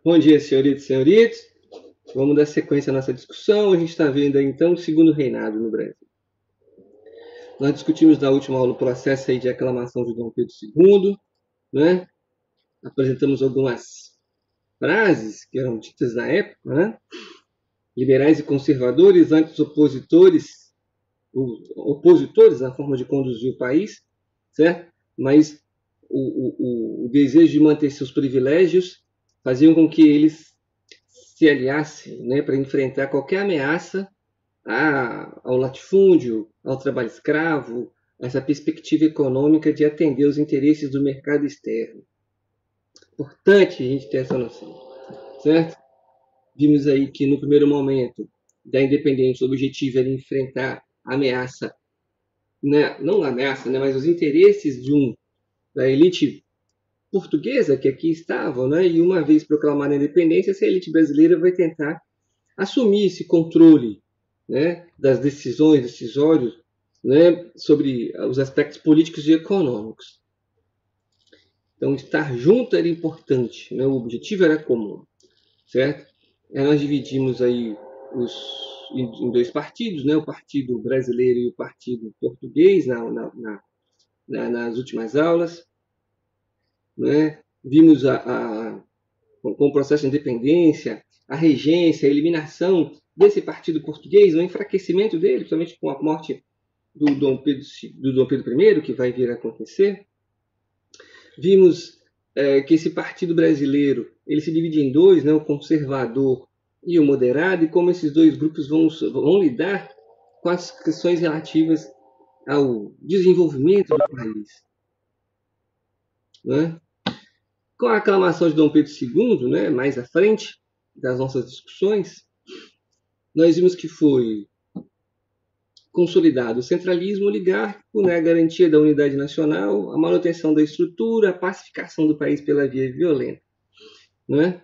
Bom dia, senhoritas e senhoritos. Vamos dar sequência à nossa discussão. A gente está vendo aí, então, o segundo reinado no Brasil. Nós discutimos na última aula o processo aí de aclamação de Dom Pedro II, né? Apresentamos algumas frases que eram ditas na época, né? Liberais e conservadores, antes opositores na forma de conduzir o país, certo? Mas o desejo de manter seus privilégios faziam com que eles se aliassem, né, para enfrentar qualquer ameaça ao latifúndio, ao trabalho escravo, a essa perspectiva econômica de atender os interesses do mercado externo. Importante a gente ter essa noção, certo? Vimos aí que no primeiro momento da independência o objetivo era enfrentar a ameaça, né, não a ameaça, né, mas os interesses da elite portuguesa que aqui estavam, né? E uma vez proclamada a independência, essa elite brasileira vai tentar assumir esse controle, né, das decisões decisórios, né, sobre os aspectos políticos e econômicos. Então, estar junto era importante, né? O objetivo era comum, certo? Nós dividimos aí em dois partidos, né? O Partido Brasileiro e o Partido Português nas últimas aulas. Né? Vimos com o processo de independência, a regência, a eliminação desse partido português, o enfraquecimento dele, principalmente com a morte do Dom Pedro I, que vai vir a acontecer. Vimos que esse partido brasileiro ele se divide em dois, né? O conservador e o moderado, e como esses dois grupos vão lidar com as questões relativas ao desenvolvimento do país. Né? Com a aclamação de Dom Pedro II, né, mais à frente das nossas discussões, nós vimos que foi consolidado o centralismo oligárquico, né, a garantia da unidade nacional, a manutenção da estrutura, a pacificação do país pela via violenta, né,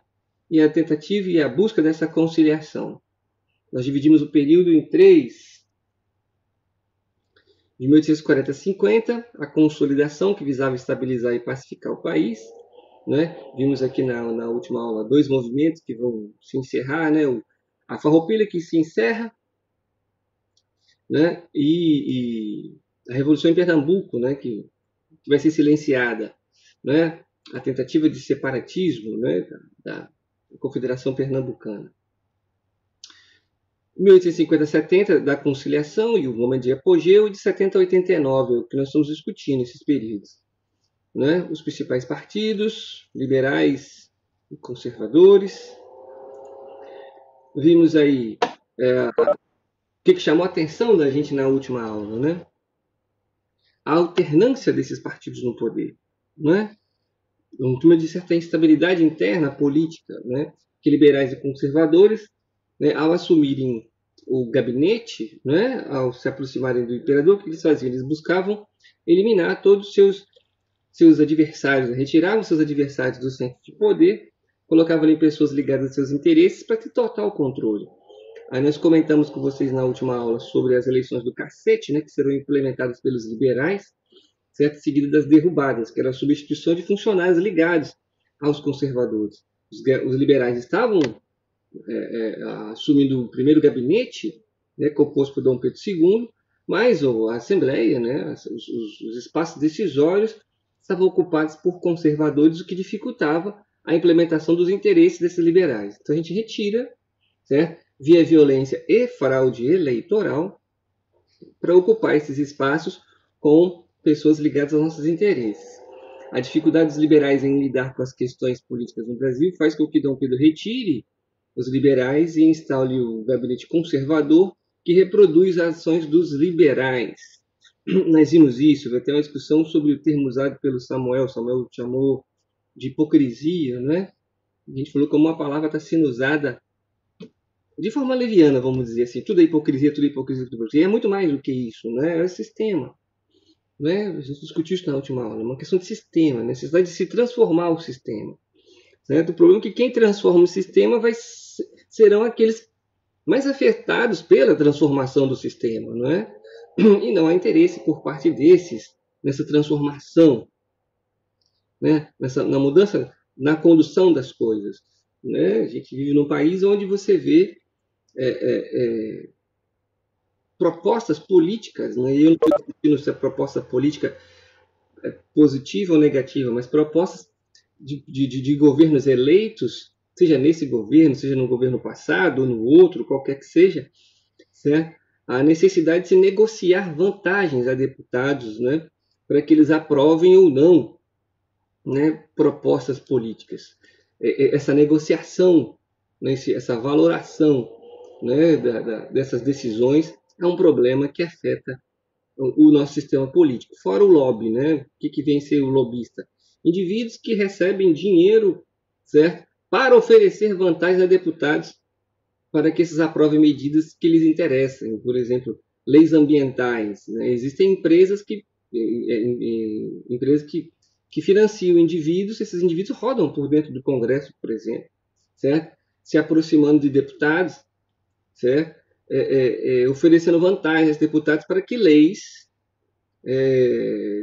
e a tentativa e a busca dessa conciliação. Nós dividimos o período em três. De 1840 a 50, a consolidação que visava estabilizar e pacificar o país. Né? Vimos aqui na última aula dois movimentos que vão se encerrar, né? A Farroupilha que se encerra, né? E a Revolução em Pernambuco, né? que vai ser silenciada, né? A tentativa de separatismo, né? da Confederação Pernambucana. 1850 a 70, da conciliação e o momento de apogeu, e de 70 a 89, é o que nós estamos discutindo nesses períodos. Né? Os principais partidos, liberais e conservadores. Vimos aí o que chamou a atenção da gente na última aula, né? A alternância desses partidos no poder, né? Um clima de certa instabilidade interna política, né? Que liberais e conservadores, né, ao assumirem o gabinete, né, ao se aproximarem do imperador, o que eles faziam? Eles buscavam eliminar todos os seus adversários, retiravam seus adversários do centro de poder, colocavam ali pessoas ligadas aos seus interesses para ter total controle. Aí nós comentamos com vocês na última aula sobre as eleições do cacete, né, que serão implementadas pelos liberais, certo? Seguida das derrubadas, que era a substituição de funcionários ligados aos conservadores. Os liberais estavam assumindo o primeiro gabinete, né, composto por Dom Pedro II, mas a Assembleia, né, os espaços decisórios estavam ocupados por conservadores, o que dificultava a implementação dos interesses desses liberais. Então a gente retira, certo, via violência e fraude eleitoral, para ocupar esses espaços com pessoas ligadas aos nossos interesses. A dificuldade dos liberais em lidar com as questões políticas no Brasil faz com que Dom Pedro retire os liberais e instale o gabinete conservador, que reproduz as ações dos liberais. Nós vimos isso, vai ter uma discussão sobre o termo usado pelo Samuel. Samuel chamou de hipocrisia, né? A gente falou como uma palavra está sendo usada de forma leviana, vamos dizer assim. Tudo é hipocrisia, tudo é hipocrisia, tudo é hipocrisia. E é muito mais do que isso, né? É sistema. Né? A gente discutiu isso na última aula. É uma questão de sistema, necessidade de se transformar o sistema. Certo? O problema é que quem transforma o sistema serão aqueles mais afetados pela transformação do sistema, não é? E não há interesse por parte desses nessa transformação, né? Na mudança, na condução das coisas. né? A gente vive num país onde você vê propostas políticas, né? E eu não estou discutindo se a proposta política é positiva ou negativa, mas propostas de governos eleitos, seja nesse governo, seja no governo passado ou no outro, qualquer que seja, certo? A necessidade de se negociar vantagens a deputados, né, para que eles aprovem ou não, né, propostas políticas. Essa negociação, né, essa valoração, né, dessas decisões é um problema que afeta o nosso sistema político. Fora o lobby, né? O que vem ser o lobista? Indivíduos que recebem dinheiro, certo, para oferecer vantagens a deputados para que esses aprovem medidas que lhes interessem. Por exemplo, leis ambientais. Né? Existem empresas que financiam indivíduos, esses indivíduos rodam por dentro do Congresso, por exemplo, certo? Se aproximando de deputados, certo? Oferecendo vantagens aos deputados para que leis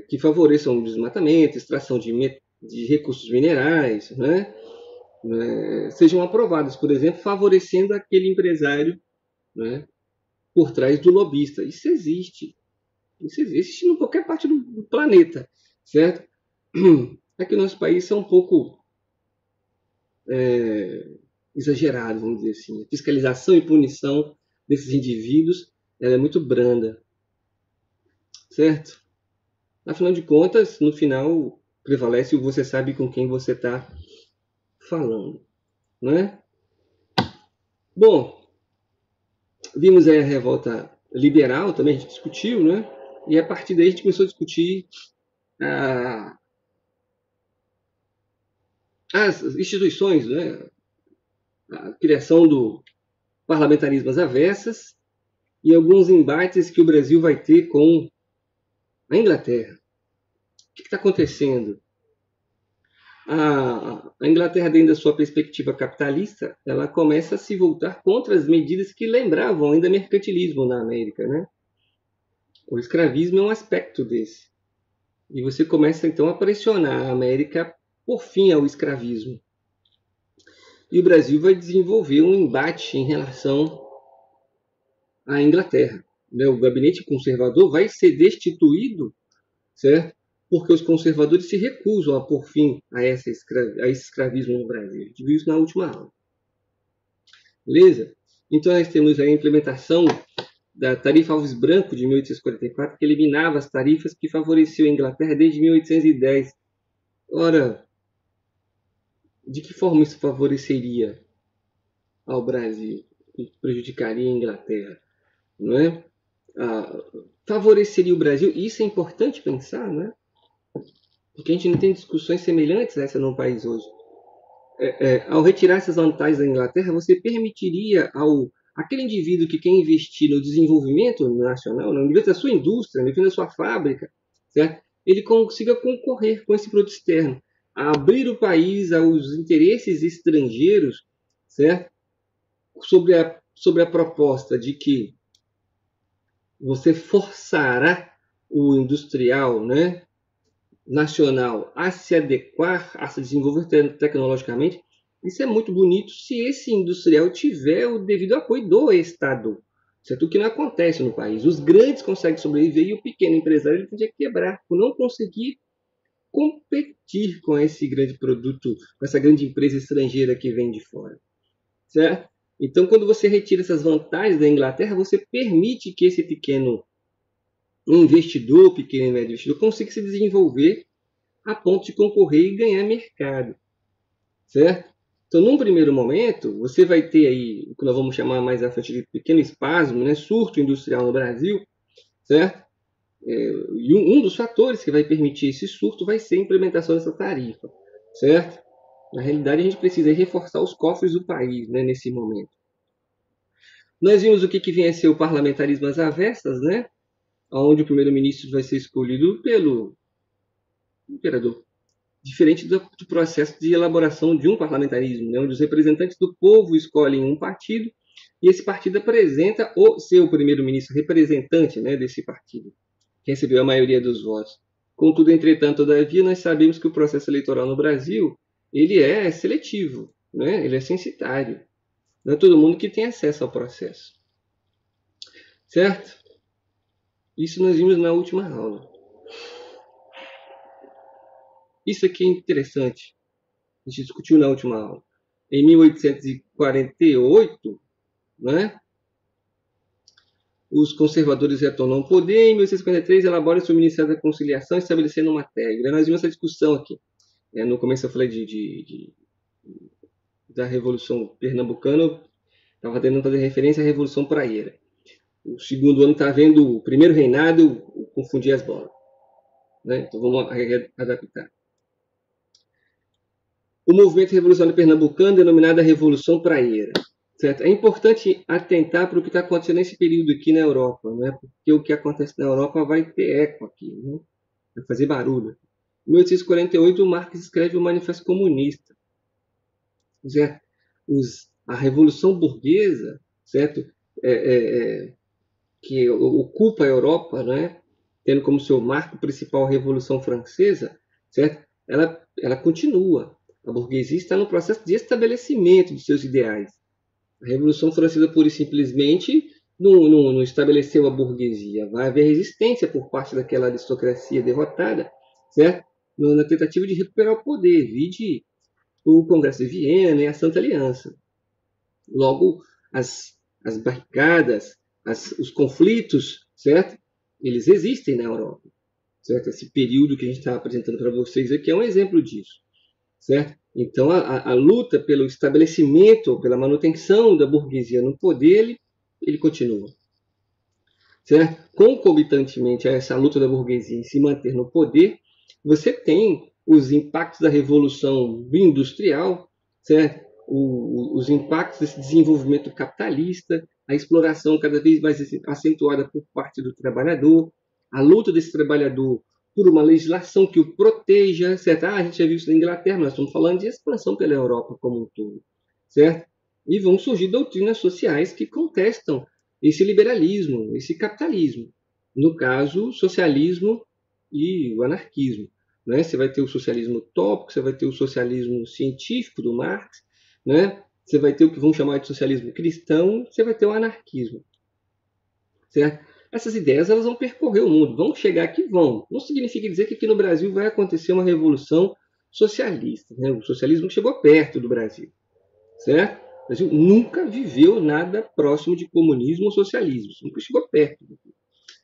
que favoreçam o desmatamento, extração de recursos minerais, né? Sejam aprovadas, por exemplo, favorecendo aquele empresário, né, por trás do lobista. Isso existe. Isso existe em qualquer parte do planeta, certo? Aqui no nosso país é um pouco exagerado, vamos dizer assim. A fiscalização e punição desses indivíduos ela é muito branda, certo? Afinal de contas, no final, prevalece o você sabe com quem você está falando, né? Bom, vimos aí a revolta liberal, também a gente discutiu, né? E a partir daí a gente começou a discutir as instituições, né? A criação do parlamentarismo às avessas e alguns embates que o Brasil vai ter com a Inglaterra. O que está acontecendo? A Inglaterra, dentro da sua perspectiva capitalista, ela começa a se voltar contra as medidas que lembravam ainda mercantilismo na América, né? O escravismo é um aspecto desse. E você começa então a pressionar a América por fim ao escravismo. E o Brasil vai desenvolver um embate em relação à Inglaterra. O gabinete conservador vai ser destituído, certo? Porque os conservadores se recusam a pôr fim a esse escravismo no Brasil. A gente viu isso na última aula. Beleza? Então nós temos a implementação da Tarifa Alves Branco de 1844, que eliminava as tarifas que favoreciam a Inglaterra desde 1810. Ora, de que forma isso favoreceria ao Brasil e prejudicaria a Inglaterra? Não é? Favoreceria o Brasil, e isso é importante pensar, né? Porque a gente não tem discussões semelhantes a essa no país hoje. Ao retirar essas vantagens da Inglaterra, você permitiria aquele indivíduo que quer investir no desenvolvimento nacional, no nível da sua indústria, no nível da sua fábrica, certo? Ele consiga concorrer com esse produto externo, a abrir o país aos interesses estrangeiros, certo? Sobre a proposta de que você forçará o industrial, né, nacional a se adequar, a se desenvolver tecnologicamente. Isso é muito bonito se esse industrial tiver o devido apoio do Estado. Certo? O que não acontece no país. Os grandes conseguem sobreviver e o pequeno empresário ele tende a quebrar por não conseguir competir com esse grande produto, com essa grande empresa estrangeira que vem de fora. Certo? Então, quando você retira essas vantagens da Inglaterra, você permite que esse pequeno investidor, pequeno e médio investidor, consiga se desenvolver a ponto de concorrer e ganhar mercado. Certo? Então, num primeiro momento, você vai ter aí o que nós vamos chamar mais à frente de pequeno espasmo, né? Surto industrial no Brasil, certo? E um dos fatores que vai permitir esse surto vai ser a implementação dessa tarifa, certo? Na realidade, a gente precisa reforçar os cofres do país, né, nesse momento. Nós vimos o que vem a ser o parlamentarismo às avessas, né? Onde o primeiro-ministro vai ser escolhido pelo imperador. Diferente do processo de elaboração de um parlamentarismo, né? Onde os representantes do povo escolhem um partido e esse partido apresenta o seu primeiro-ministro, representante, né, desse partido, que recebeu a maioria dos votos. Contudo, entretanto, todavia, nós sabemos que o processo eleitoral no Brasil ele é seletivo. né? Ele é censitário. Não é todo mundo que tem acesso ao processo. Certo? Isso nós vimos na última aula. Isso aqui é interessante. A gente discutiu na última aula. Em 1848, né, os conservadores retornam ao poder. Em 1853, elabora-se o Ministério da Conciliação, estabelecendo uma regra. Nós vimos essa discussão aqui. No começo eu falei da Revolução Pernambucana, estava tentando fazer referência à Revolução Praieira. O segundo ano está vendo o primeiro reinado, eu confundi as bolas. Né? Então vamos adaptar. O movimento revolucionário pernambucano, denominado Revolução Praieira. Certo? É importante atentar para o que está acontecendo nesse período aqui na Europa, né? Porque o que acontece na Europa vai ter eco aqui, né? Vai fazer barulho. Em 1848, o Marx escreve o Manifesto Comunista. Certo? A Revolução Burguesa, certo? Que ocupa a Europa, né? Tendo como seu marco principal a Revolução Francesa, certo? Ela continua. A burguesia está no processo de estabelecimento dos seus ideais. A Revolução Francesa, pura e simplesmente, não estabeleceu a burguesia. Vai haver resistência por parte daquela aristocracia derrotada, certo? Na tentativa de recuperar o poder, vide o Congresso de Viena e a Santa Aliança. Logo, as barricadas, os conflitos, certo? Eles existem na Europa, certo? Esse período que a gente está apresentando para vocês aqui é um exemplo disso, certo? Então, a luta pelo estabelecimento, pela manutenção da burguesia no poder, ele continua, certo? Concomitantemente a essa luta da burguesia em se manter no poder, você tem os impactos da Revolução Industrial, certo? Os impactos desse desenvolvimento capitalista, a exploração cada vez mais acentuada por parte do trabalhador, a luta desse trabalhador por uma legislação que o proteja, certo? A gente já viu isso na Inglaterra, nós estamos falando de expansão pela Europa como um todo, certo? E vão surgir doutrinas sociais que contestam esse liberalismo, esse capitalismo. No caso, socialismo e o anarquismo. Né? Você vai ter o socialismo utópico, você vai ter o socialismo científico do Marx, né? Você vai ter o que vão chamar de socialismo cristão, você vai ter o anarquismo. Certo? Essas ideias elas vão percorrer o mundo, vão chegar aqui, vão. Não significa dizer que aqui no Brasil vai acontecer uma revolução socialista. Né? O socialismo chegou perto do Brasil. Certo? O Brasil nunca viveu nada próximo de comunismo ou socialismo. Isso nunca chegou perto.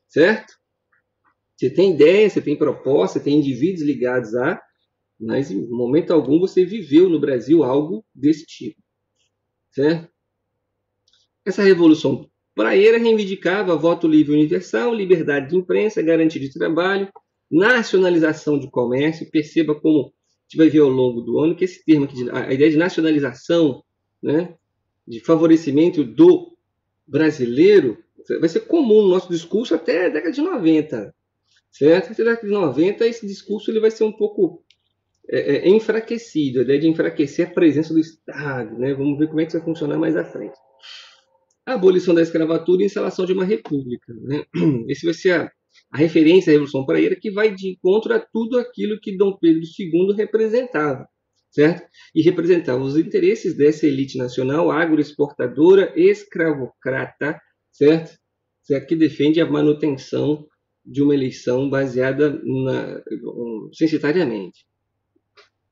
Certo? Você tem ideia, você tem proposta, você tem indivíduos ligados a, mas em momento algum você viveu no Brasil algo desse tipo. Certo? Essa revolução praieira reivindicava voto livre universal, liberdade de imprensa, garantia de trabalho, nacionalização de comércio. Perceba como a gente vai ver ao longo do ano que esse termo aqui, a ideia de nacionalização, né, de favorecimento do brasileiro, vai ser comum no nosso discurso até a década de 90. Certo? Até a década de 90, esse discurso ele vai ser um pouco enfraquecido, a ideia de enfraquecer a presença do Estado. Né? Vamos ver como é que isso vai funcionar mais à frente. A abolição da escravatura e a instalação de uma república. Né? Esse vai ser a referência à Revolução Praieira, que vai de encontro a tudo aquilo que Dom Pedro II representava, certo? E representava os interesses dessa elite nacional agroexportadora, escravocrata, certo? Que defende a manutenção de uma eleição baseada censitariamente,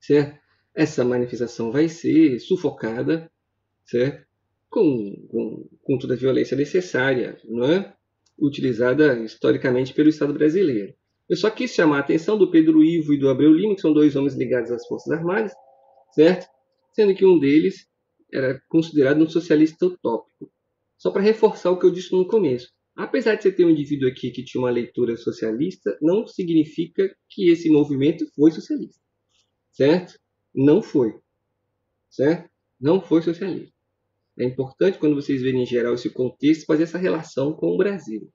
certo? Essa manifestação vai ser sufocada, certo? Com toda a violência necessária, não é? Utilizada historicamente pelo Estado brasileiro. Eu só quis chamar a atenção do Pedro Ivo e do Abreu Lima, que são dois homens ligados às Forças Armadas, certo? Sendo que um deles era considerado um socialista utópico. Só para reforçar o que eu disse no começo. Apesar de você ter um indivíduo aqui que tinha uma leitura socialista, não significa que esse movimento foi socialista, certo? Não foi, certo? Não foi socialista. É importante, quando vocês verem em geral esse contexto, fazer essa relação com o Brasil.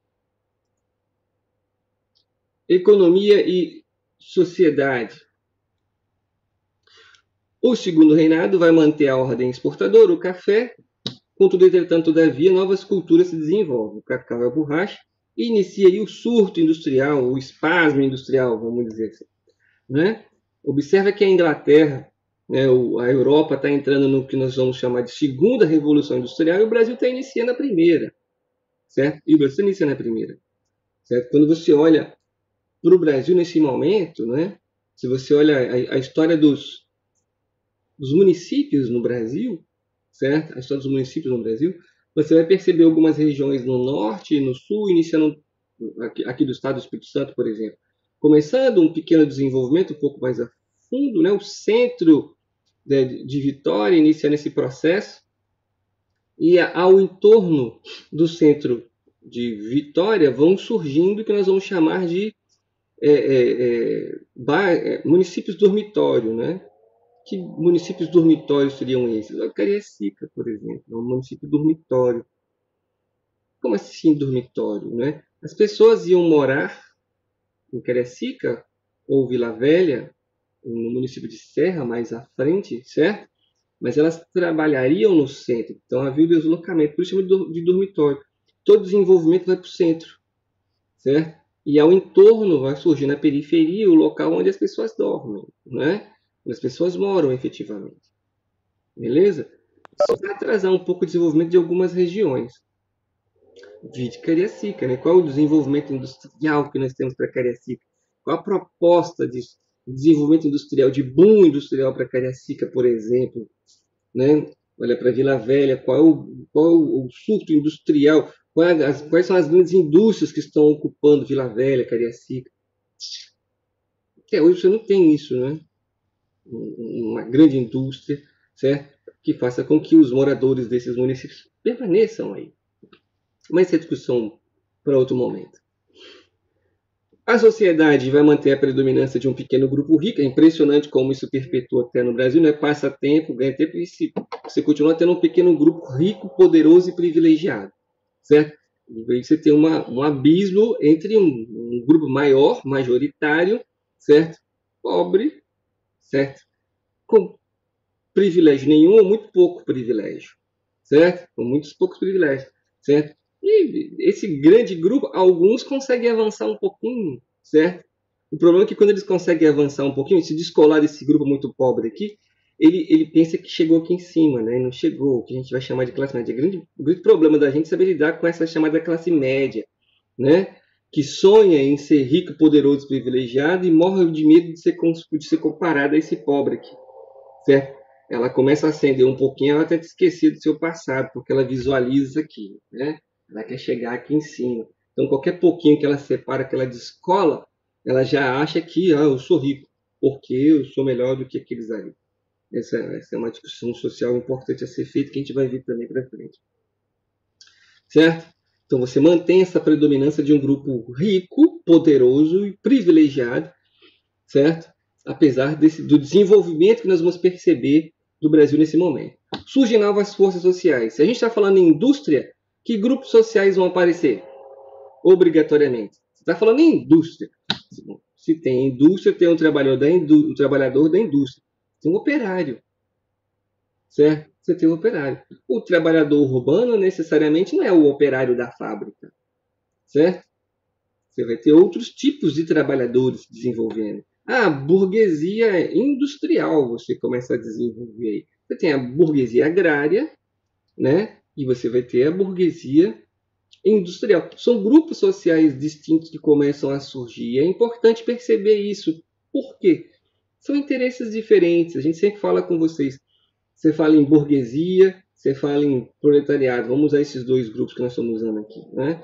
Economia e sociedade. O segundo reinado vai manter a ordem exportadora, o café. Contudo, entretanto, todavia, novas culturas se desenvolvem. O cacau e a borracha. E inicia aí o surto industrial, o espasmo industrial, vamos dizer assim. Né? Observa que a Inglaterra, né? A Europa está entrando no que nós vamos chamar de segunda revolução industrial e o Brasil está iniciando a primeira, certo? E o Brasil está iniciando a primeira, certo? Quando você olha para o Brasil nesse momento, né? Se você olha a história dos municípios no Brasil, certo? A história dos municípios no Brasil, você vai perceber algumas regiões no norte e no sul, iniciando aqui do estado do Espírito Santo, por exemplo, começando um pequeno desenvolvimento um pouco mais a fundo, né? O centro de Vitória iniciando esse processo, e ao entorno do centro de Vitória vão surgindo o que nós vamos chamar de municípios dormitório, né? Que municípios dormitórios seriam esses? A Cariacica, por exemplo, é um município dormitório. Como assim dormitório, né? As pessoas iam morar em Cariacica ou Vila Velha, no município de Serra, mais à frente, certo? Mas elas trabalhariam no centro. Então havia o deslocamento, por isso chama de dormitório. Todo desenvolvimento vai para o centro, certo? E ao entorno vai surgir na periferia o local onde as pessoas dormem, né? Onde as pessoas moram efetivamente. Beleza? Isso vai atrasar um pouco o desenvolvimento de algumas regiões. De Cariacica, né? Qual é o desenvolvimento industrial que nós temos para Cariacica? Qual a proposta de desenvolvimento industrial, de boom industrial para Cariacica, por exemplo? Né? Olha para Vila Velha, qual é o surto industrial? Quais são as grandes indústrias que estão ocupando Vila Velha, Cariacica? Até hoje você não tem isso, né? Uma grande indústria, certo? Que faça com que os moradores desses municípios permaneçam aí. Mas essa é discussão para outro momento. A sociedade vai manter a predominância de um pequeno grupo rico. É impressionante como isso perpetua até no Brasil, né? Passa tempo, ganha tempo e você continua tendo um pequeno grupo rico, poderoso e privilegiado, certo? E aí você tem um abismo entre um grupo maior, majoritário, certo? Pobre, certo? Com privilégio nenhum ou muito pouco privilégio, certo? Com muitos poucos privilégios, certo? E esse grande grupo, alguns conseguem avançar um pouquinho, certo? O problema é que quando eles conseguem avançar um pouquinho, se descolar desse grupo muito pobre aqui, ele pensa que chegou aqui em cima, né? E não chegou, o que a gente vai chamar de classe média. O grande problema da gente é saber lidar com essa chamada classe média, né? Que sonha em ser rico, poderoso, privilegiado e morre de medo de ser comparado a esse pobre aqui, certo? Ela começa a acender um pouquinho, ela tenta esquecer do seu passado, porque ela visualiza aqui, né? Ela quer chegar aqui em cima. Então, qualquer pouquinho que ela separa, que ela descola, ela já acha que eu sou rico, porque eu sou melhor do que aqueles ali. Essa é uma discussão social importante a ser feita, que a gente vai ver também para frente. Certo? Então, você mantém essa predominância de um grupo rico, poderoso e privilegiado, certo? Apesar do desenvolvimento que nós vamos perceber do Brasil nesse momento. Surgem novas forças sociais. Se a gente está falando em indústria, que grupos sociais vão aparecer? Obrigatoriamente. Você está falando em indústria. Se tem indústria, tem um trabalhador da indústria. Tem um operário. Certo? Você tem um operário. O trabalhador urbano necessariamente não é o operário da fábrica. Certo? Você vai ter outros tipos de trabalhadores desenvolvendo. A burguesia industrial você começa a desenvolver aí. Você tem a burguesia agrária, né? E você vai ter a burguesia industrial. São grupos sociais distintos que começam a surgir. É importante perceber isso. Por quê? São interesses diferentes. A gente sempre fala com vocês. Você fala em burguesia, você fala em proletariado. Vamos usar esses dois grupos que nós estamos usando aqui, né?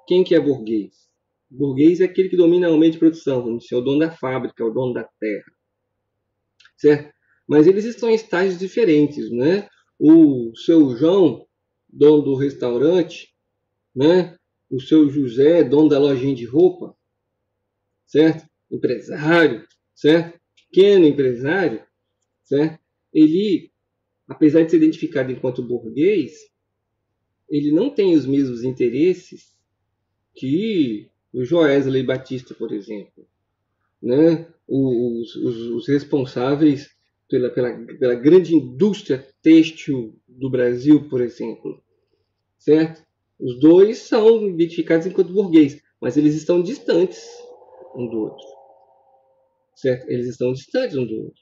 Quem que é burguês? Burguês é aquele que domina o meio de produção, vamos dizer, é o dono da fábrica, é o dono da terra, certo? Mas eles estão em estágios diferentes, né? O seu João, dono do restaurante, né? O seu José, dono da lojinha de roupa, certo? Empresário, certo? Pequeno empresário, certo? Ele, apesar de ser identificado enquanto burguês, ele não tem os mesmos interesses que o Joesley Batista, por exemplo, né? Os responsáveis pela grande indústria têxtil do Brasil, por exemplo, certo? Os dois são identificados enquanto burguês, mas eles estão distantes um do outro, certo? Eles estão distantes um do outro.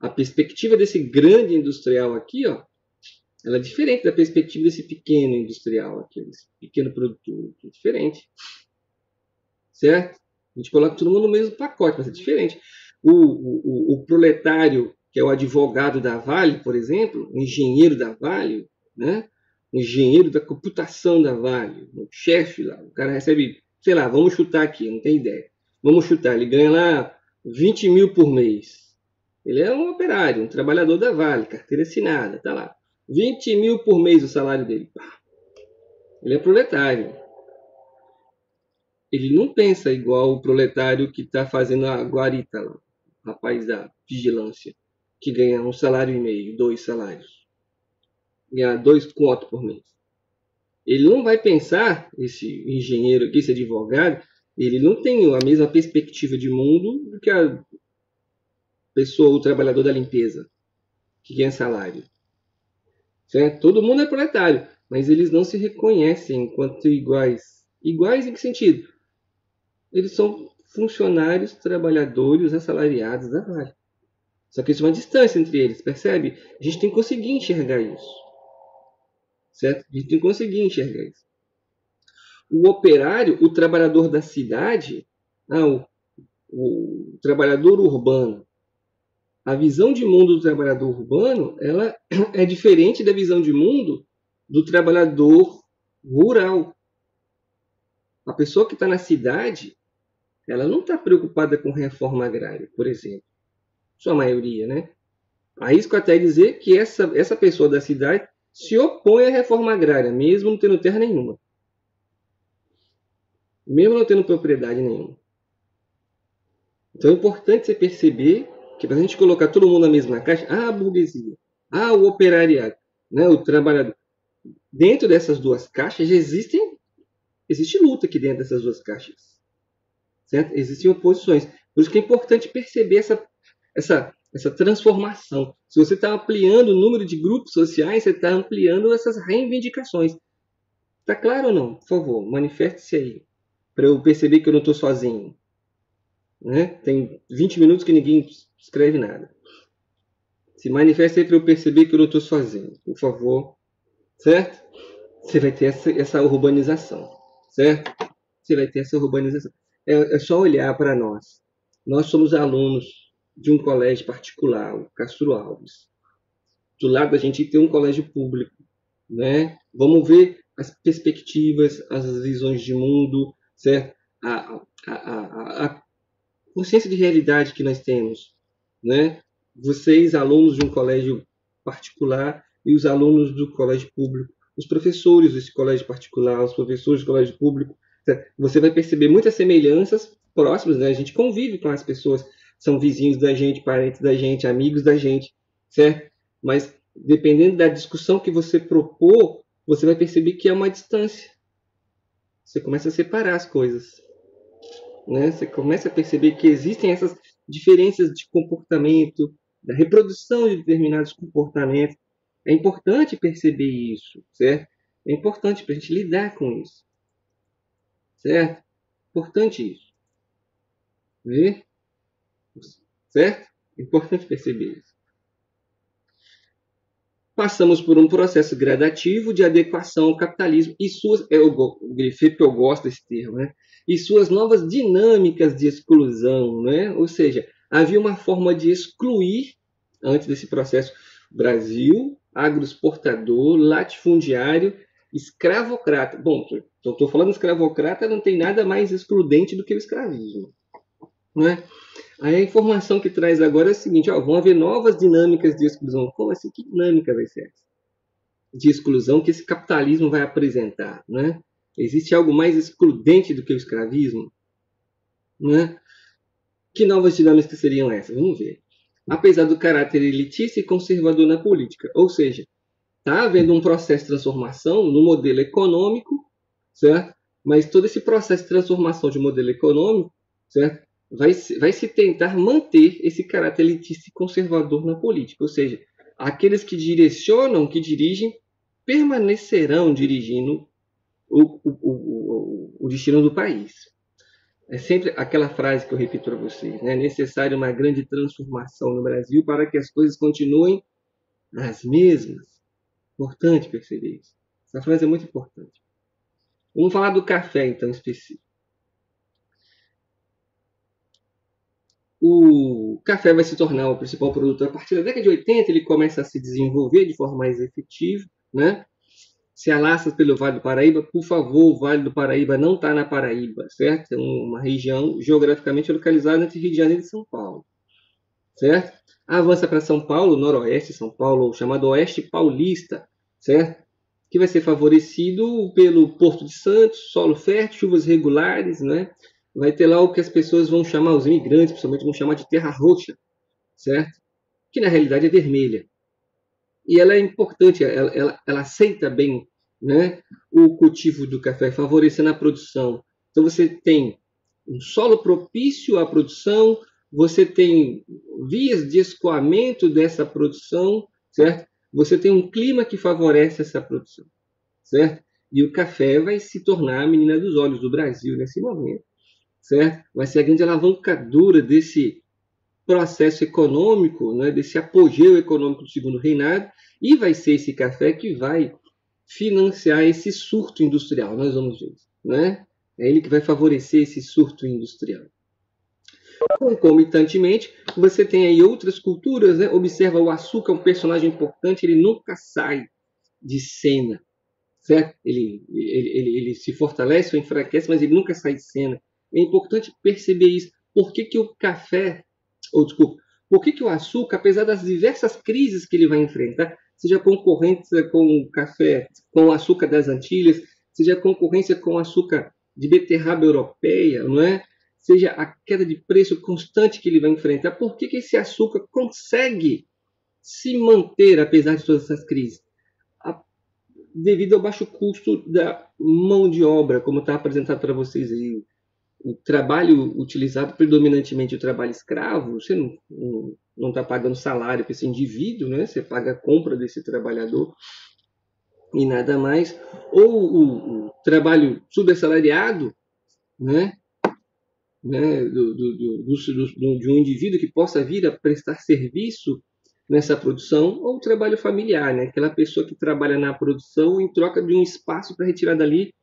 A perspectiva desse grande industrial aqui, ó, ela é diferente da perspectiva desse pequeno industrial aqui, desse pequeno produtor, é diferente. Certo? A gente coloca todo mundo no mesmo pacote, mas é diferente. O proletário, que é o advogado da Vale, por exemplo, o engenheiro da Vale, né? O engenheiro da computação da Vale, o chefe lá, o cara recebe, sei lá, vamos chutar aqui, não tem ideia. Vamos chutar, ele ganha lá 20 mil por mês. Ele é um operário, um trabalhador da Vale, carteira assinada, tá lá. 20 mil por mês o salário dele. Ele é proletário. Ele não pensa igual o proletário que está fazendo a guarita lá, o rapaz da vigilância, que ganha 1,5 salário, 2 salários, ganha 2 contos por mês. Ele não vai pensar, esse engenheiro aqui, esse advogado, ele não tem a mesma perspectiva de mundo do que a pessoa, o trabalhador da limpeza, que ganha salário. Certo? Todo mundo é proletário, mas eles não se reconhecem enquanto iguais. Iguais em que sentido? Eles são funcionários, trabalhadores, assalariados da Vale. Só que existe uma distância entre eles, percebe? A gente tem que conseguir enxergar isso. Certo? A gente tem que conseguir enxergar isso. O operário, o trabalhador da cidade, o trabalhador urbano, a visão de mundo do trabalhador urbano, ela é diferente da visão de mundo do trabalhador rural. A pessoa que está na cidade, ela não está preocupada com reforma agrária, por exemplo. Sua maioria, né? Arrisco até dizer que essa pessoa da cidade se opõe à reforma agrária, mesmo não tendo terra nenhuma. Mesmo não tendo propriedade nenhuma. Então é importante você perceber que para a gente colocar todo mundo na mesma caixa, a burguesia, o operariado, né, o trabalhador, dentro dessas duas caixas existe luta aqui dentro dessas duas caixas. Certo? Existem oposições. Por isso que é importante perceber essa transformação. Se você está ampliando o número de grupos sociais, você está ampliando essas reivindicações. Está claro ou não? Por favor, manifeste-se aí, para eu perceber que eu não estou sozinho. Né? Tem 20 minutos que ninguém escreve nada. Se manifeste aí para eu perceber que eu não estou sozinho, por favor. Certo? Você vai ter essa urbanização. Certo? Você vai ter essa urbanização. É só olhar para nós. Nós somos alunos de um colégio particular, o Castro Alves. Do lado da gente tem um colégio público. Né? Vamos ver as perspectivas, as visões de mundo, certo? A consciência de realidade que nós temos. Né? Vocês, alunos de um colégio particular, e os alunos do colégio público, os professores desse colégio particular, os professores do colégio público, você vai perceber muitas semelhanças próximas, né? A gente convive com as pessoas, são vizinhos da gente, parentes da gente, amigos da gente, certo? Mas dependendo da discussão que você propor, você vai perceber que é uma distância. Você começa a separar as coisas, né? Você começa a perceber que existem essas diferenças de comportamento, da reprodução de determinados comportamentos. É importante perceber isso, certo? É importante para a gente lidar com isso. Certo? Importante isso. Vê? Certo? Importante perceber isso. Passamos por um processo gradativo de adequação ao capitalismo e suas... Eu grifei porque eu gosto desse termo, né? E suas novas dinâmicas de exclusão, né? Ou seja, havia uma forma de excluir, antes desse processo, Brasil, agroexportador, latifundiário, escravocrata. Bom, eu estou falando escravocrata, não tem nada mais excludente do que o escravismo. Né? Aí a informação que traz agora é a seguinte, vão haver novas dinâmicas de exclusão. Como assim? Que dinâmica vai ser essa? De exclusão que esse capitalismo vai apresentar. Né? Existe algo mais excludente do que o escravismo? Né? Que novas dinâmicas seriam essas? Vamos ver. Apesar do caráter elitista e conservador na política. Ou seja, está havendo um processo de transformação no modelo econômico, certo? Mas todo esse processo de transformação de modelo econômico, certo? Vai se tentar manter esse caráter elitista e conservador na política. Ou seja, aqueles que direcionam, que dirigem, permanecerão dirigindo o destino do país. É sempre aquela frase que eu repito para vocês, né? É necessário uma grande transformação no Brasil para que as coisas continuem as mesmas. Importante perceber isso. Essa frase é muito importante. Vamos falar do café, então, em específico. O café vai se tornar o principal produto a partir da década de 80, ele começa a se desenvolver de forma mais efetiva, né? Se alastra pelo Vale do Paraíba, por favor, o Vale do Paraíba não está na Paraíba, certo? É uma região geograficamente localizada entre Rio de Janeiro e São Paulo, certo? Avança para São Paulo, noroeste de São Paulo, chamado Oeste Paulista, certo? Que vai ser favorecido pelo Porto de Santos, solo fértil, chuvas regulares, né? Vai ter lá o que as pessoas vão chamar, os imigrantes, principalmente, vão chamar de terra roxa, certo? Que na realidade é vermelha. E ela é importante, ela aceita bem, né, o cultivo do café, favorecendo a produção. Então você tem um solo propício à produção, você tem vias de escoamento dessa produção, certo? Você tem um clima que favorece essa produção, certo? E o café vai se tornar a menina dos olhos do Brasil nesse momento, certo? Vai ser a grande alavancadora desse processo econômico, né, desse apogeu econômico do segundo reinado, e vai ser esse café que vai financiar esse surto industrial, nós vamos ver, né? É ele que vai favorecer esse surto industrial. Concomitantemente, você tem aí outras culturas, né? Observa o açúcar, é um personagem importante, ele nunca sai de cena, certo? Ele se fortalece ou enfraquece, mas ele nunca sai de cena. É importante perceber isso. Por que o café, ou desculpa, por que o açúcar, apesar das diversas crises que ele vai enfrentar, seja concorrência com o café, com o açúcar das Antilhas, seja concorrência com o açúcar de beterraba europeia, não é? Seja a queda de preço constante que ele vai enfrentar, por que esse açúcar consegue se manter apesar de todas essas crises? Devido ao baixo custo da mão de obra, como está apresentado para vocês aí. O trabalho utilizado, predominantemente o trabalho escravo, você não está pagando salário para esse indivíduo, né? Você paga a compra desse trabalhador e nada mais. Ou o trabalho subassalariado, né? De um indivíduo que possa vir a prestar serviço nessa produção, ou o trabalho familiar, né? Aquela pessoa que trabalha na produção em troca de um espaço para retirar dali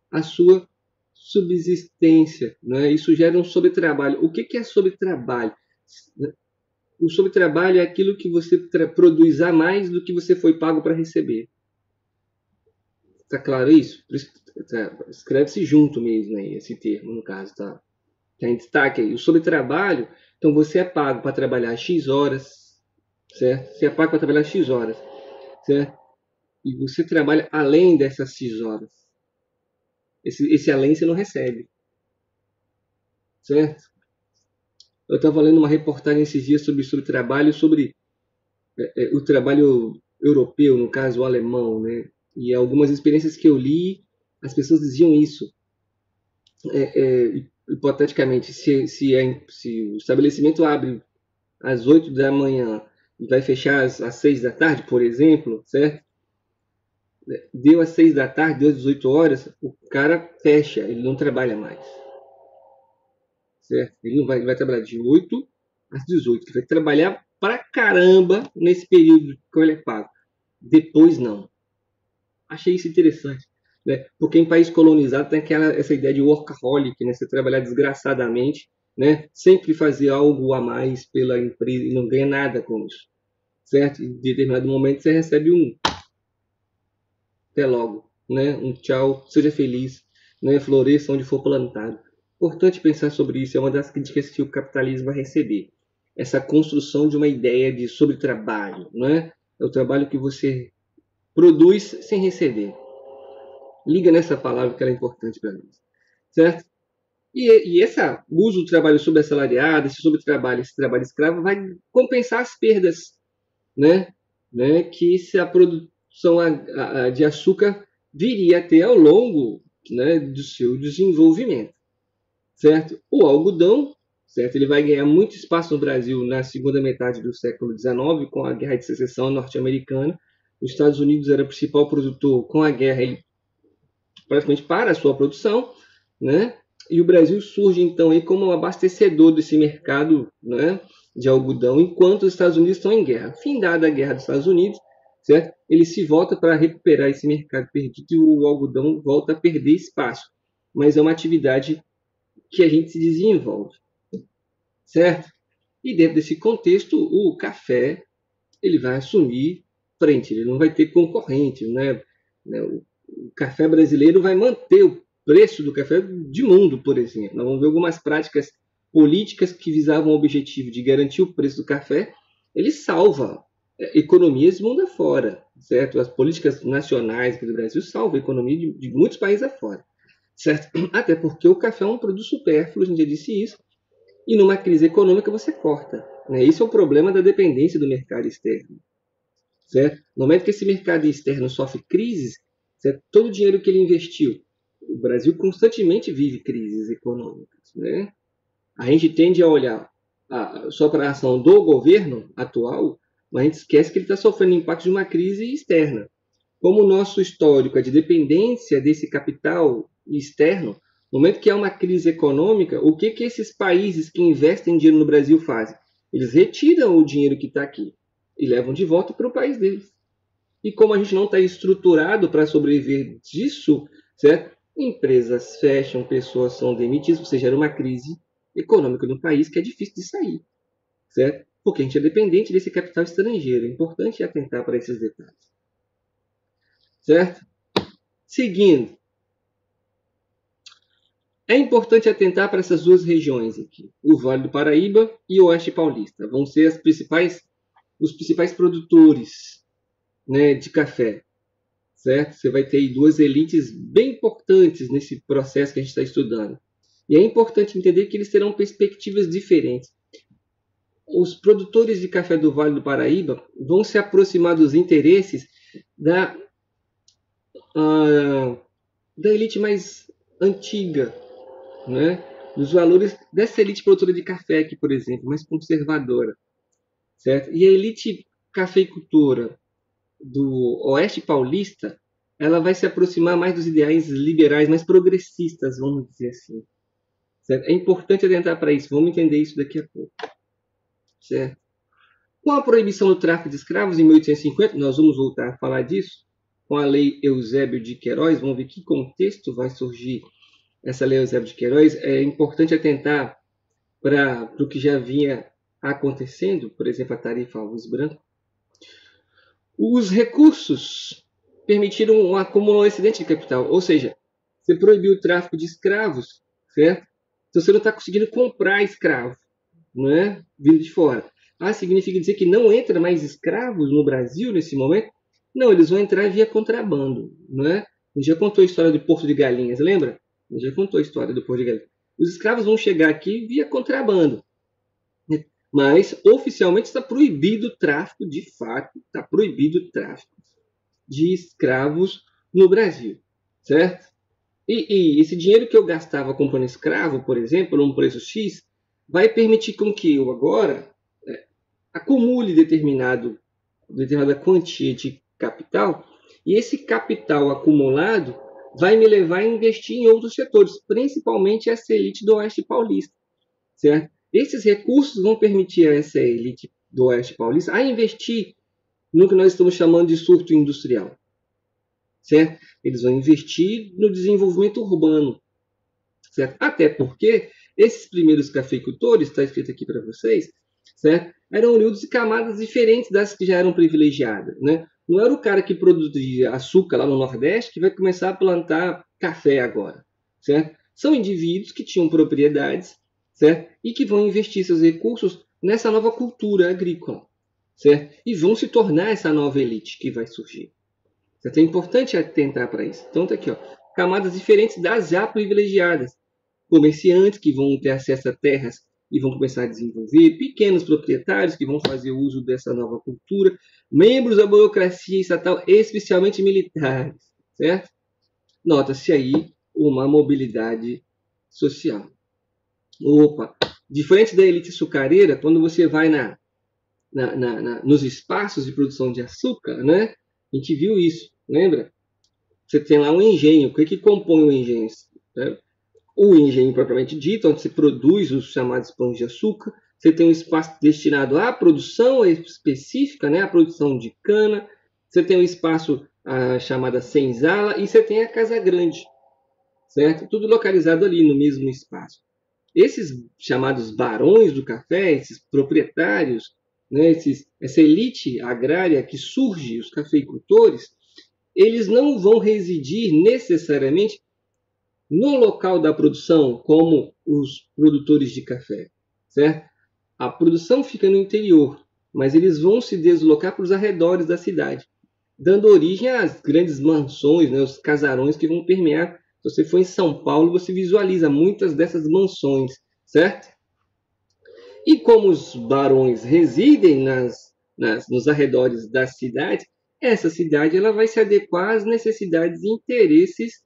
a sua subsistência. Né? Isso gera um sobretrabalho. O que é sobretrabalho? O sobretrabalho é aquilo que você produz a mais do que você foi pago para receber. Está claro isso? Escreve-se junto mesmo aí, esse termo, no caso, tá? Tem destaque aí. O sobretrabalho, então você é pago para trabalhar X horas, certo? Você é pago para trabalhar X horas, certo? E você trabalha além dessas X horas. Esse além você não recebe, certo? Eu estava lendo uma reportagem esses dias sobre trabalho, sobre o trabalho europeu, no caso o alemão, né? E algumas experiências que eu li, as pessoas diziam isso. Hipoteticamente, se o estabelecimento abre às 8 da manhã e vai fechar às 6 da tarde, por exemplo, certo? Deu às 6 da tarde, deu às 18 horas, o cara fecha, ele não trabalha mais. Certo? Ele não vai trabalhar de 8 às 18, ele vai trabalhar pra caramba nesse período que ele é pago. Depois não. Achei isso interessante. Né? Porque em país colonizado tem essa ideia de workaholic, né? Você trabalhar desgraçadamente, né? Sempre fazer algo a mais pela empresa e não ganha nada com isso. Certo? Em determinado momento você recebe um até logo, né? Um tchau, seja feliz, né? Floresça onde for plantado. Importante pensar sobre isso, é uma das críticas que o capitalismo vai receber. Essa construção de uma ideia de sobretrabalho, não é? É o trabalho que você produz sem receber. Liga nessa palavra que ela é importante para nós, certo? E esse uso do trabalho sobressalariado, esse trabalho escravo, vai compensar as perdas, né? Que se a produção de açúcar viria a ter ao longo, né, do seu desenvolvimento, certo? O algodão, certo? Ele vai ganhar muito espaço no Brasil na segunda metade do século XIX, com a Guerra de Secessão norte-americana. Os Estados Unidos era o principal produtor com a guerra, ele praticamente para a sua produção, né? E o Brasil surge, então, aí como um abastecedor desse mercado, né, de algodão, enquanto os Estados Unidos estão em guerra. Findada a guerra dos Estados Unidos, certo? Ele se volta para recuperar esse mercado perdido e o algodão volta a perder espaço. Mas é uma atividade que a gente se desenvolve, certo? E dentro desse contexto, o café ele vai assumir frente, ele não vai ter concorrente, né? O café brasileiro vai manter o preço do café de mundo, por exemplo. Nós vamos ver algumas práticas políticas que visavam o objetivo de garantir o preço do café, ele salva economias mundo afora, certo? As políticas nacionais aqui do Brasil salvam a economia de muitos países afora, certo? Até porque o café é um produto supérfluo, a gente já disse isso, e numa crise econômica você corta. Né? Esse é o problema da dependência do mercado externo. Certo? No momento que esse mercado externo sofre crises, certo? Todo o dinheiro que ele investiu, o Brasil constantemente vive crises econômicas. Né? A gente tende a olhar só para a ação do governo atual, mas a gente esquece que ele está sofrendo impacto de uma crise externa. Como o nosso histórico é de dependência desse capital externo, no momento que há uma crise econômica, o que esses países que investem dinheiro no Brasil fazem? Eles retiram o dinheiro que está aqui e levam de volta para o país deles. E como a gente não está estruturado para sobreviver disso, certo? Empresas fecham, pessoas são demitidas, ou seja, gera uma crise econômica no país que é difícil de sair, certo? Porque a gente é dependente desse capital estrangeiro. É importante atentar para esses detalhes. Certo? Seguindo. É importante atentar para essas duas regiões aqui, o Vale do Paraíba e o Oeste Paulista. Vão ser os principais produtores, né, de café. Certo? Você vai ter aí duas elites bem importantes nesse processo que a gente está estudando. E é importante entender que eles terão perspectivas diferentes. Os produtores de café do Vale do Paraíba vão se aproximar dos interesses da elite mais antiga, né? Dos valores dessa elite produtora de café aqui, por exemplo, mais conservadora, certo? E a elite cafeicultora do Oeste Paulista, ela vai se aproximar mais dos ideais liberais, mais progressistas, vamos dizer assim. Certo? É importante atentar para isso, vamos entender isso daqui a pouco. Certo? Com a proibição do tráfico de escravos em 1850, nós vamos voltar a falar disso, com a Lei Eusébio de Queiroz, vamos ver que contexto vai surgir essa Lei Eusébio de Queiroz. É importante atentar para o que já vinha acontecendo, por exemplo, a tarifa Alves Branco. Os recursos permitiram um acúmulo excedente de capital, ou seja, você proibiu o tráfico de escravos, certo? Então você não está conseguindo comprar escravo, não é? Vindo de fora. Significa dizer que não entra mais escravos no Brasil nesse momento? Não, eles vão entrar via contrabando, não é? A gente já contou a história do Porto de Galinhas, lembra? A gente já contou a história do Porto de Galinhas. Os escravos vão chegar aqui via contrabando. Mas, oficialmente, está proibido o tráfico, de fato, está proibido o tráfico de escravos no Brasil, certo? E esse dinheiro que eu gastava comprando escravo, por exemplo, num preço X, vai permitir com que eu agora acumule determinada quantia de capital, e esse capital acumulado vai me levar a investir em outros setores, principalmente essa elite do Oeste Paulista, certo? Esses recursos vão permitir a essa elite do Oeste Paulista a investir no que nós estamos chamando de surto industrial, certo? Eles vão investir no desenvolvimento urbano, certo? Até porque esses primeiros cafeicultores, está escrito aqui para vocês, certo? Eram oriundos de camadas diferentes das que já eram privilegiadas, né? Não era o cara que produzia açúcar lá no Nordeste que vai começar a plantar café agora, certo? São indivíduos que tinham propriedades, certo? E que vão investir seus recursos nessa nova cultura agrícola, certo? E vão se tornar essa nova elite que vai surgir. Certo? É importante atentar para isso. Então, tá aqui, ó, camadas diferentes das já privilegiadas. Comerciantes que vão ter acesso a terras e vão começar a desenvolver, pequenos proprietários que vão fazer uso dessa nova cultura, membros da burocracia estatal, especialmente militares, certo? Nota-se aí uma mobilidade social. Opa, diferente da elite açucareira, quando você vai nos espaços de produção de açúcar, né? A gente viu isso, lembra? Você tem lá um engenho. O que compõe o engenho? o engenho propriamente dito, onde se produz os chamados pães de açúcar. Você tem um espaço destinado à produção específica, né, à produção de cana. Você tem um espaço chamada senzala e você tem a casa grande, certo? Tudo localizado ali no mesmo espaço. Esses chamados barões do café, esses proprietários, né, essa elite agrária que surge, os cafeicultores, eles não vão residir necessariamente no local da produção, como os produtores de café, certo? A produção fica no interior, mas eles vão se deslocar para os arredores da cidade, dando origem às grandes mansões, né, os casarões que vão permear. Se você for em São Paulo, você visualiza muitas dessas mansões, certo? E como os barões residem nos arredores da cidade, essa cidade ela vai se adequar às necessidades e interesses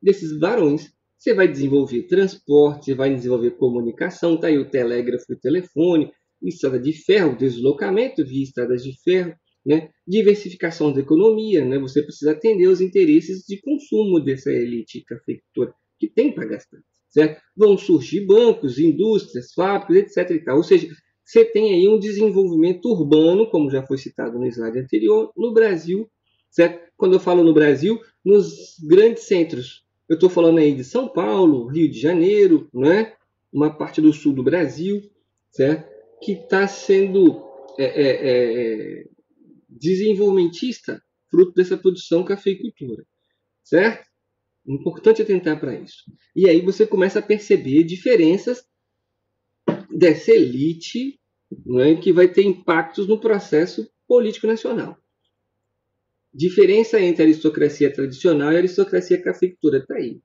desses barões. Você vai desenvolver transporte, você vai desenvolver comunicação, tá aí o telégrafo e o telefone, estrada de ferro, deslocamento via estradas de ferro, né? Diversificação da economia, né? Você precisa atender os interesses de consumo dessa elite cafeicultora que tem para gastar, certo? Vão surgir bancos, indústrias, fábricas, etc. E tal. Ou seja, você tem aí um desenvolvimento urbano, como já foi citado no slide anterior, no Brasil, certo? Quando eu falo no Brasil, nos grandes centros. Eu estou falando aí de São Paulo, Rio de Janeiro, né? Uma parte do sul do Brasil, certo? Que está sendo desenvolvimentista, fruto dessa produção cafeicultura, certo? Importante atentar para isso. E aí você começa a perceber diferenças dessa elite, né, que vai ter impactos no processo político nacional. Diferença entre a aristocracia tradicional e a aristocracia cafeicultura. Está aí. O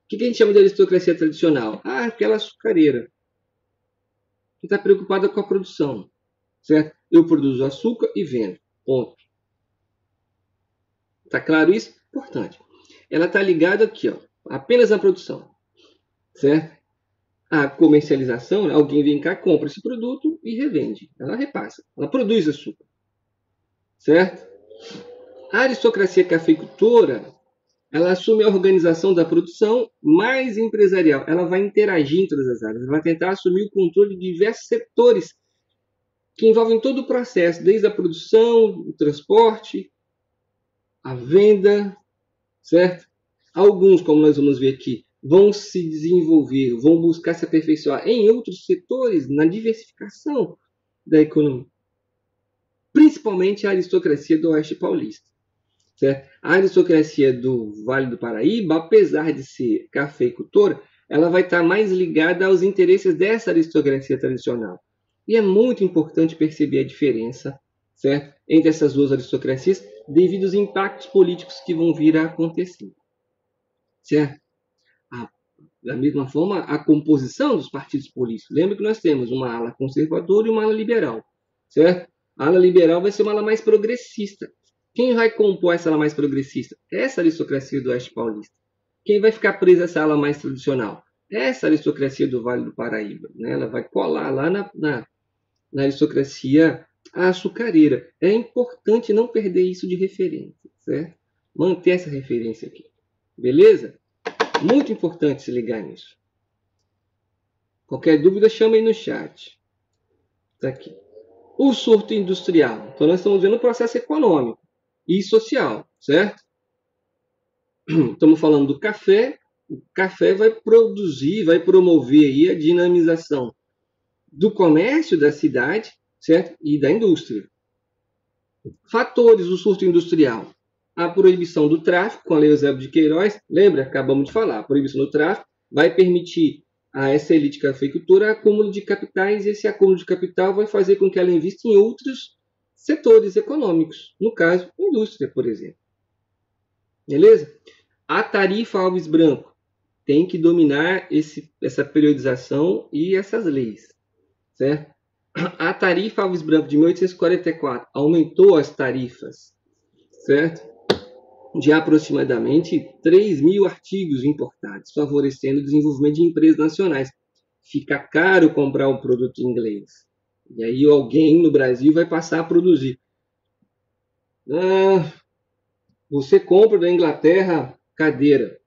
que a gente chama de aristocracia tradicional? Aquela açucareira, que está preocupada com a produção, certo? Eu produzo açúcar e vendo. Ponto. Tá claro isso? Importante. Ela está ligada aqui, ó, apenas à produção, certo? A comercialização, alguém vem cá, compra esse produto e revende. Ela repassa. Ela produz açúcar, certo? A aristocracia cafeicultora, ela assume a organização da produção mais empresarial. Ela vai interagir em todas as áreas. Ela vai tentar assumir o controle de diversos setores que envolvem todo o processo, desde a produção, o transporte, a venda, certo? Alguns, como nós vamos ver aqui, vão se desenvolver, vão buscar se aperfeiçoar em outros setores, na diversificação da economia. Principalmente a aristocracia do Oeste Paulista. Certo? A aristocracia do Vale do Paraíba, apesar de ser cafeicultora, ela vai estar mais ligada aos interesses dessa aristocracia tradicional. E é muito importante perceber a diferença, certo, entre essas duas aristocracias, devido aos impactos políticos que vão vir a acontecer. Certo? Da mesma forma, a composição dos partidos políticos. Lembra que nós temos uma ala conservadora e uma ala liberal. Certo? A ala liberal vai ser uma ala mais progressista. Quem vai compor essa ala mais progressista? Essa aristocracia do Oeste Paulista. Quem vai ficar presa a essa ala mais tradicional? Essa aristocracia do Vale do Paraíba. Né? Ela vai colar lá na aristocracia açucareira. É importante não perder isso de referência, certo? Manter essa referência aqui. Beleza? Muito importante se ligar nisso. Qualquer dúvida, chama aí no chat. Está aqui. O surto industrial. Então, nós estamos vendo o processo econômico e social, certo? Estamos falando do café. O café vai produzir, vai promover aí a dinamização do comércio da cidade, certo? E da indústria. Fatores do surto industrial. A proibição do tráfico, com a Lei Eusébio de Queiroz, lembra? Acabamos de falar. A proibição do tráfico vai permitir a essa elite cafeicultora acúmulo de capitais, e esse acúmulo de capital vai fazer com que ela invista em outros setores econômicos. No caso, indústria, por exemplo. Beleza? A tarifa Alves Branco tem que dominar essa periodização e essas leis, certo? A tarifa Alves Branco de 1844 aumentou as tarifas, certo? De aproximadamente 3.000 artigos importados, favorecendo o desenvolvimento de empresas nacionais. Fica caro comprar um produto inglês. E aí alguém no Brasil vai passar a produzir. Você compra da Inglaterra cadeira.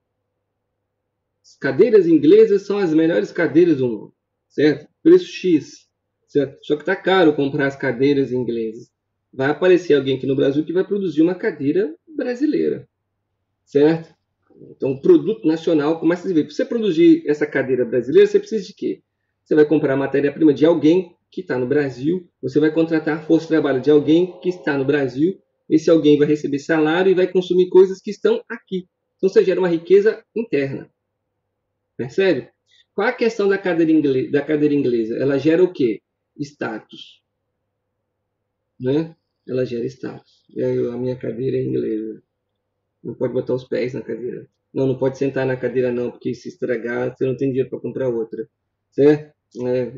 As cadeiras inglesas são as melhores cadeiras do mundo, certo? Preço X, certo? Só que está caro comprar as cadeiras inglesas. Vai aparecer alguém aqui no Brasil que vai produzir uma cadeira brasileira, certo? Então, o produto nacional começa a se ver. Para você produzir essa cadeira brasileira, você precisa de quê? Você vai comprar matéria-prima de alguém que está no Brasil, você vai contratar a força de trabalho de alguém que está no Brasil, esse alguém vai receber salário e vai consumir coisas que estão aqui. Então, você gera uma riqueza interna. Percebe? Qual a questão da cadeira inglesa? Ela gera o quê? Status. Né? Ela gera status. E aí, a minha cadeira é inglesa. Não pode botar os pés na cadeira. Não, não pode sentar na cadeira não, porque se estragar, você não tem dinheiro para comprar outra. Certo?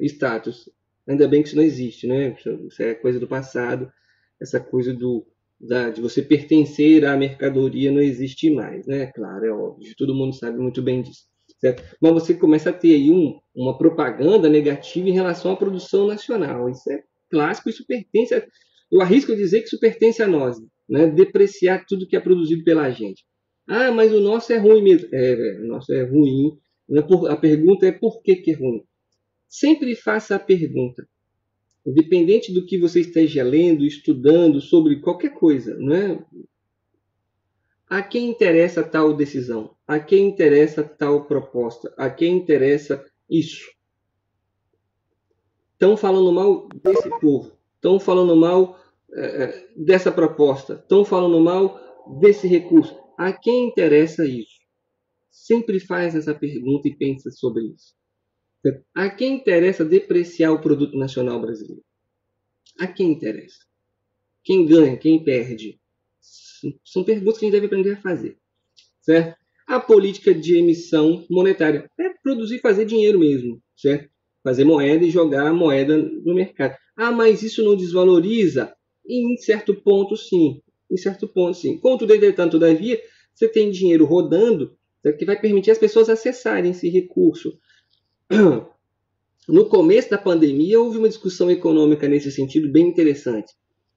Status. Ainda bem que isso não existe, né? Isso é coisa do passado. Essa coisa de você pertencer à mercadoria não existe mais, né? Claro, é óbvio. Todo mundo sabe muito bem disso. Certo? Mas você começa a ter aí uma propaganda negativa em relação à produção nacional. Isso é clássico, isso pertence a... Eu arrisco dizer que isso pertence a nós, né? Depreciar tudo que é produzido pela gente. Ah, mas o nosso é ruim mesmo. O nosso é ruim. A pergunta é por que é ruim? Sempre faça a pergunta. Independente do que você esteja lendo, estudando sobre qualquer coisa, né? A quem interessa tal decisão? A quem interessa tal proposta? A quem interessa isso? Estão falando mal desse povo. Estão falando mal dessa proposta. Estão falando mal desse recurso. A quem interessa isso? Sempre faz essa pergunta e pensa sobre isso. A quem interessa depreciar o produto nacional brasileiro? A quem interessa? Quem ganha? Quem perde? São perguntas que a gente deve aprender a fazer. Certo? A política de emissão monetária é produzir e fazer dinheiro mesmo. Certo? Fazer moeda e jogar a moeda no mercado. Ah, mas isso não desvaloriza? Em certo ponto, sim. Em certo ponto, sim. Contudo, entretanto, todavia, você tem dinheiro rodando, certo? Que vai permitir as pessoas acessarem esse recurso. No começo da pandemia, houve uma discussão econômica nesse sentido bem interessante.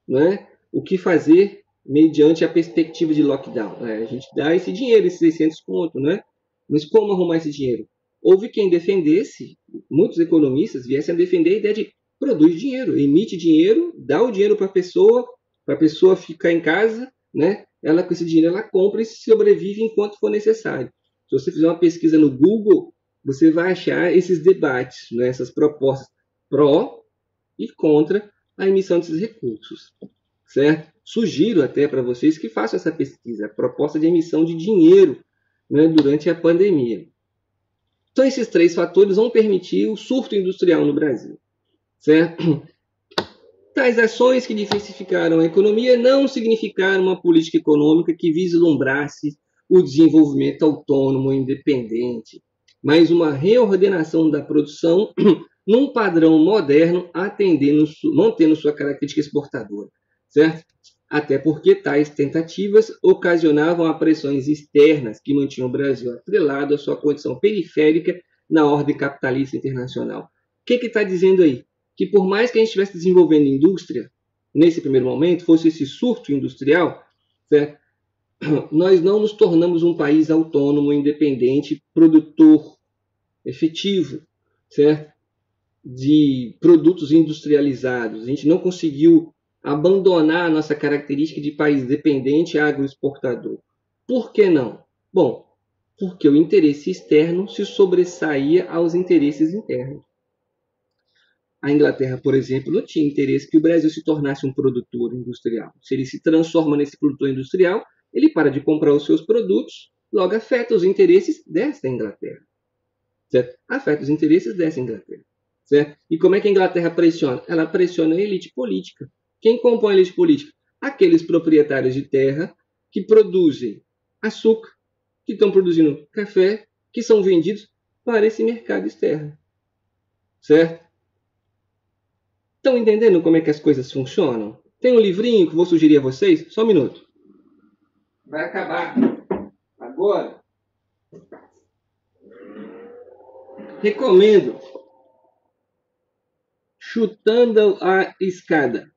Né? O que fazer mediante a perspectiva de lockdown? A gente dá esse dinheiro, esses 600 contos, né? Mas como arrumar esse dinheiro? Houve quem defendesse, muitos economistas viessem a defender a ideia de produz dinheiro, emite dinheiro, dá o dinheiro para a pessoa ficar em casa, né? Ela com esse dinheiro ela compra e sobrevive enquanto for necessário. Se você fizer uma pesquisa no Google, você vai achar esses debates, né? Essas propostas pró e contra a emissão desses recursos, certo? Sugiro até para vocês que façam essa pesquisa, a proposta de emissão de dinheiro, né, durante a pandemia. Então, esses três fatores vão permitir o surto industrial no Brasil, certo? Tais ações que diversificaram a economia não significaram uma política econômica que vislumbrasse o desenvolvimento autônomo e independente, mas uma reordenação da produção num padrão moderno, mantendo sua característica exportadora, certo? Até porque tais tentativas ocasionavam pressões externas que mantinham o Brasil atrelado à sua condição periférica na ordem capitalista internacional. O que está dizendo aí? Que por mais que a gente estivesse desenvolvendo indústria, nesse primeiro momento, fosse esse surto industrial, certo? Nós não nos tornamos um país autônomo, independente, produtor efetivo, certo? De produtos industrializados. A gente não conseguiu abandonar a nossa característica de país dependente agroexportador. Por que não? Bom, porque o interesse externo se sobressaía aos interesses internos. A Inglaterra, por exemplo, não tinha interesse que o Brasil se tornasse um produtor industrial. Se ele se transforma nesse produtor industrial, ele para de comprar os seus produtos, logo afeta os interesses desta Inglaterra. Certo? Afeta os interesses dessa Inglaterra. Certo? E como é que a Inglaterra pressiona? Ela pressiona a elite política. Quem compõe a elite política? Aqueles proprietários de terra que produzem açúcar, que estão produzindo café, que são vendidos para esse mercado externo. Certo? Estão entendendo como é que as coisas funcionam? Tem um livrinho que vou sugerir a vocês? Só um minuto. Vai acabar agora. Recomendo Chutando a Escada.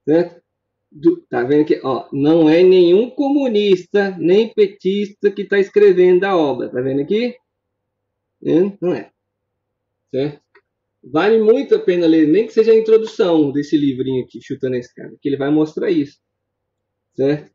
Certo? Tá vendo aqui? Ó, não é nenhum comunista, nem petista que está escrevendo a obra. Tá vendo aqui? Não é. Certo? Vale muito a pena ler, nem que seja a introdução desse livrinho aqui, Chutando a Escada, que ele vai mostrar isso. Certo?